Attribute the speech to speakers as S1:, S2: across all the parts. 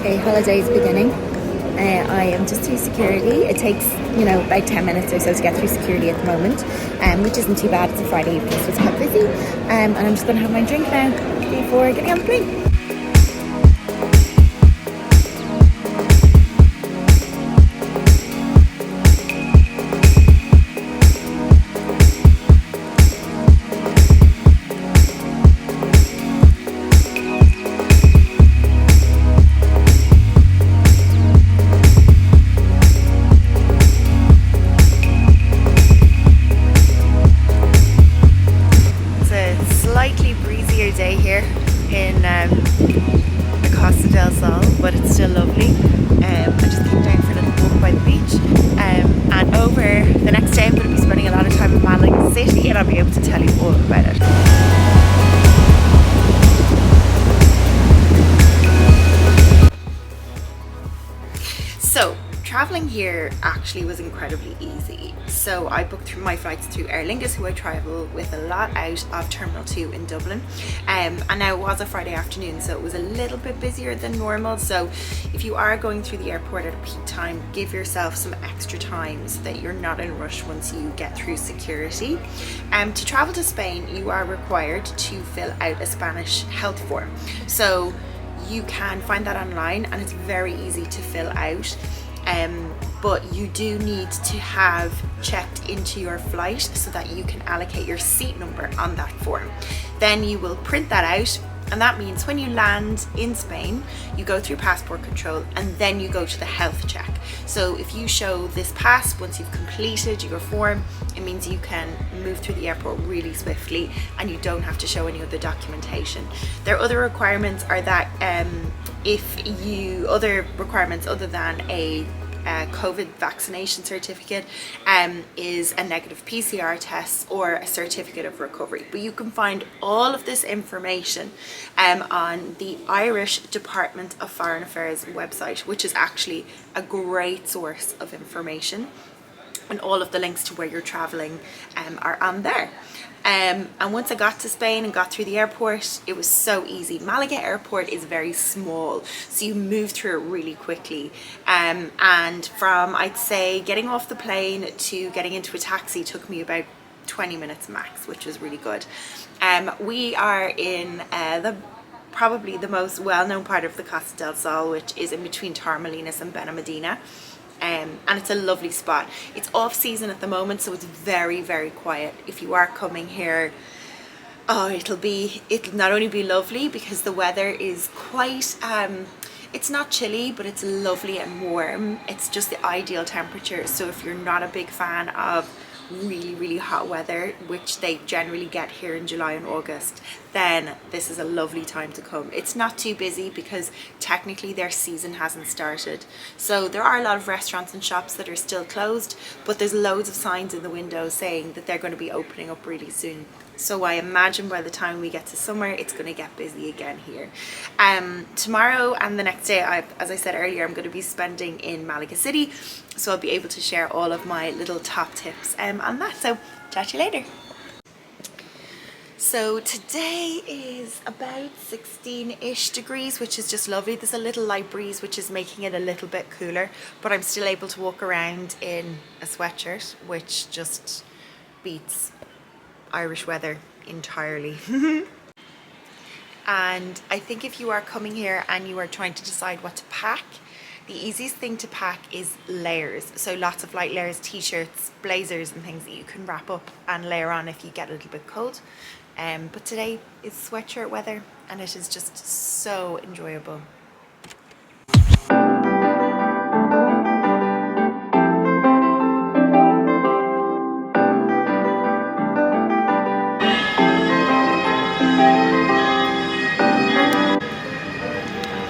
S1: Okay, holiday is beginning. I am just through security. It takes, about 10 minutes or so to get through security at the moment, which isn't too bad. It's a Friday evening, so it's quite busy. And I'm just going to have my drink now before getting on the plane. Slightly breezier day here in the Costa del Sol, but it's still lovely. I just came down for a little walk by the beach, and over the next day I'm going to be spending a lot of time in Malaga city, and I'll be able to tell you all about it. So traveling here actually was incredibly easy. So I booked through my flights through Aer Lingus, who I travel with a lot, out of Terminal 2 in Dublin. And now it was a Friday afternoon, so it was a little bit busier than normal. So if you are going through the airport at a peak time, give yourself some extra time so that you're not in a rush once you get through security. To travel to Spain, you are required to fill out a Spanish health form. So you can find that online and it's very easy to fill out. But you do need to have checked into your flight so that you can allocate your seat number on that form. Then you will print that out, and that means when you land in Spain, you go through passport control and then you go to the health check. So if you show this pass once you've completed your form, it means you can move through the airport really swiftly and you don't have to show any other documentation. Their other requirements are that other requirements other than a COVID vaccination certificate is a negative PCR test or a certificate of recovery. But you can find all of this information on the Irish Department of Foreign Affairs website, which is actually a great source of information. And all of the links to where you're traveling are on there. And once I got to Spain and got through the airport, it was so easy. Malaga airport is very small, so you move through it really quickly. And from, I'd say, getting off the plane to getting into a taxi took me about 20 minutes max, which was really good. We are in probably the most well-known part of the Costa del Sol, which is in between Torremolinos and Benalmádena. And it's a lovely spot. It's off season at the moment, so it's very, very quiet. If you are coming here, it'll not only be lovely because the weather is quite it's not chilly, but it's lovely and warm. It's just the ideal temperature. So if you're not a big fan of really, really hot weather, which they generally get here in July and August, then this is a lovely time to come. It's not too busy because technically their season hasn't started. So there are a lot of restaurants and shops that are still closed, but there's loads of signs in the windows saying that they're going to be opening up really soon. So I imagine by the time we get to summer, it's going to get busy again here. Tomorrow and the next day, as I said earlier, I'm going to be spending in Malaga City. So I'll be able to share all of my little top tips on that. So chat to you later. So today is about 16-ish degrees, which is just lovely. There's a little light breeze, which is making it a little bit cooler, but I'm still able to walk around in a sweatshirt, which just beats Irish weather entirely. And I think if you are coming here and you are trying to decide what to pack, the easiest thing to pack is layers. So lots of light layers, t-shirts, blazers and things that you can wrap up and layer on if you get a little bit cold. But today is sweatshirt weather and it is just so enjoyable.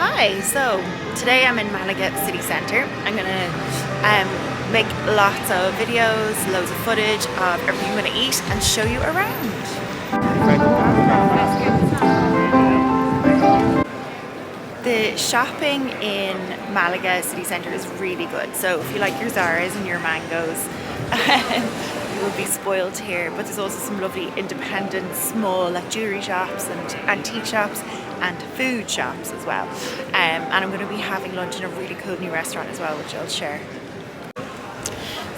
S1: Hi, so today I'm in Malaga city centre. I'm gonna make lots of videos, loads of footage of everything I'm gonna eat and show you around. The shopping in Malaga city centre is really good. So if you like your Zaras and your Mangoes, you will be spoiled here. But there's also some lovely independent, small, like jewellery shops and antique shops. and food shops as well. And I'm going to be having lunch in a really cool new restaurant as well, which I'll share.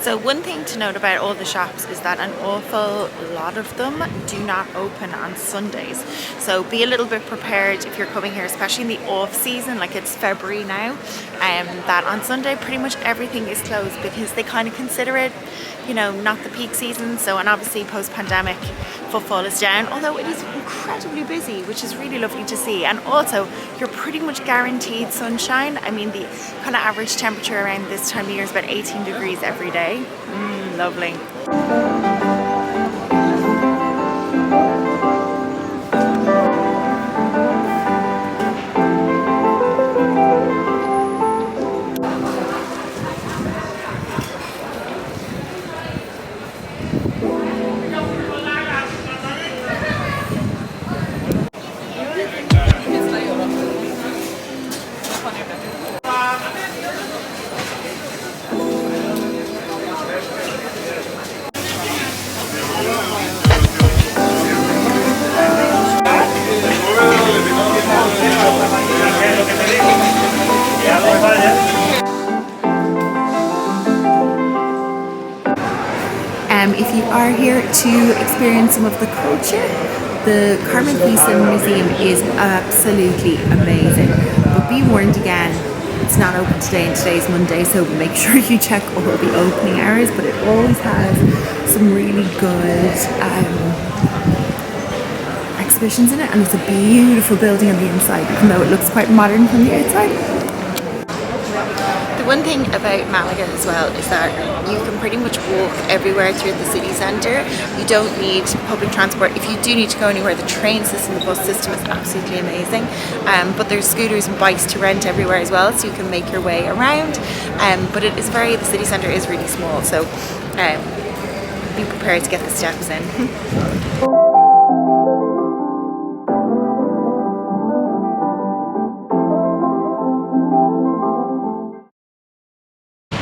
S1: So one thing to note about all the shops is that an awful lot of them do not open on Sundays. So be a little bit prepared if you're coming here, especially in the off season, like it's February now, that on Sunday pretty much everything is closed because they kind of consider it, you know, not the peak season. So, and obviously post-pandemic footfall is down, although it is incredibly busy, which is really lovely to see. And also you're pretty much guaranteed sunshine. I mean, the kind of average temperature around this time of year is about 18 degrees every day. Lovely. If you are here to experience some of the culture, the Carmen Thyssen Museum is absolutely amazing. But be warned again, it's not open today and today's Monday, so make sure you check all the opening hours, but it always has some really good exhibitions in it, and it's a beautiful building on the inside, even though it looks quite modern from the outside. The one thing about Malaga as well is that you can pretty much walk everywhere through the city centre. You don't need public transport. If you do need to go anywhere, the train system, the bus system is absolutely amazing. But there's scooters and bikes to rent everywhere as well, so you can make your way around. But it is the city centre is really small, so be prepared to get the steps in.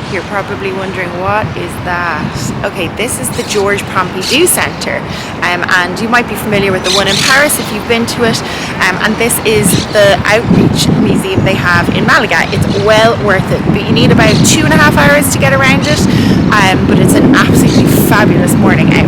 S1: You're probably wondering, what is that? Okay, this is the Georges Pompidou Centre, and you might be familiar with the one in Paris if you've been to it, and this is the outreach museum they have in Malaga. It's well worth it, but you need about 2.5 hours to get around it, but it's an absolutely fabulous morning out.